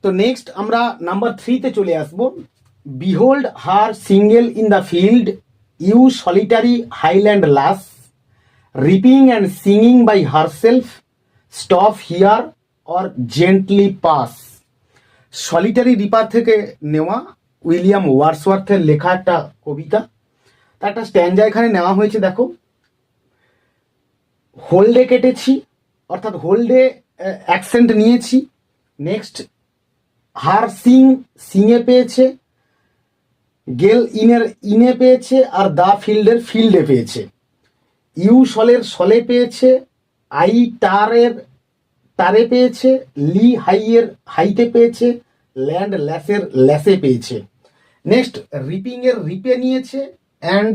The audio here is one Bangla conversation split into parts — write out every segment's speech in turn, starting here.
তো নেক্সট আমরা নাম্বার 3-তে চলে আসবো। Behold her single in the field, you solitary highland lass, reaping and singing by herself, stop here or gently pass. Solitary reaper থেকে নেওয়া, উইলিয়াম ওয়ার্ডসওয়ার্থের লেখা একটা কবিতা। তার একটা স্ট্যান্জা এখানে নেওয়া হয়েছে, দেখো। হোল্ডে কেটেছি, অর্থাৎ হোল্ডে অ্যাকসেন্ট নিয়েছি। নেক্সট হার সিংয়ে পেয়েছে, গেল ইনে পেয়েছে, আর দা ফিল্ডের ফিল্ডে পেয়েছে। ইউ সলে পেয়েছে, আই তারে পেয়েছে, লি হাইয়ের হাইতে পেয়েছে, ল্যান্ড ল্যাসে পেয়েছে। নেক্সট রিপিং এর রিপে নিয়েছে, অ্যান্ড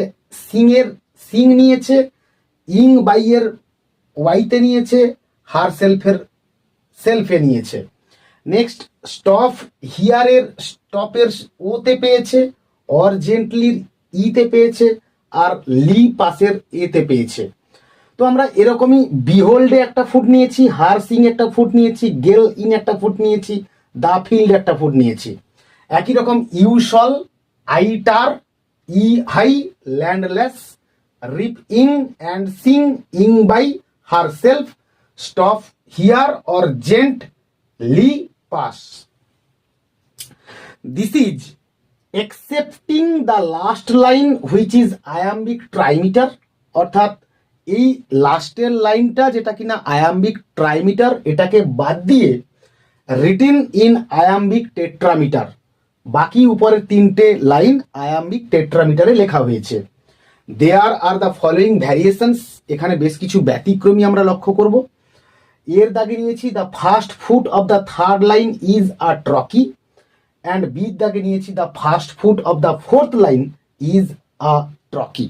সিং নিয়েছে, ইং বাইয়ের ওয়াইতে নিয়েছে, হার সেলফে নিয়েছে। নেক্সট স্টপ হিয়ারের স্টপের ওতে পেয়েছে, অরজেন্টলির ইতে পেয়েছে, আর লি পাসের এতে পেয়েছে। তো আমরা এরকমই বিহোল্ডে একটা ফুট নিয়েছি, হার সিং একটা ফুট নিয়েছি, গেল ইন একটা ফুট নিয়েছি, দা ফিল্ড একটা ফুট নিয়েছি। একই রকম ইউ সল, আই টার, ই high, landless, rib in and sing ইং by her self, stop here or gent Li pass. This is excepting the last line which is iambic ট্রাইমিটার, অর্থাৎ এই লাস্টের লাইনটা যেটা কিনা আয়াম্বিক ট্রাইমিটার, এটাকে বাদ দিয়ে রিটেন ইন আয়াম্বিক টেট্রামিটার। বাকি উপরের 3টে লাইন আয়াম্বিক টেট্রামিটারে লেখা হয়েছে। দেয়ার আর দ্য ফলোয়িং ভ্যারিয়েশনস, এখানে বেশ কিছু ব্যতিক্রমী আমরা লক্ষ্য করব। এর দাগে নিয়েছি the first foot of the third line is a trochee, and বির দাগে নিয়েছি the first foot of the fourth line is a ট্রকি।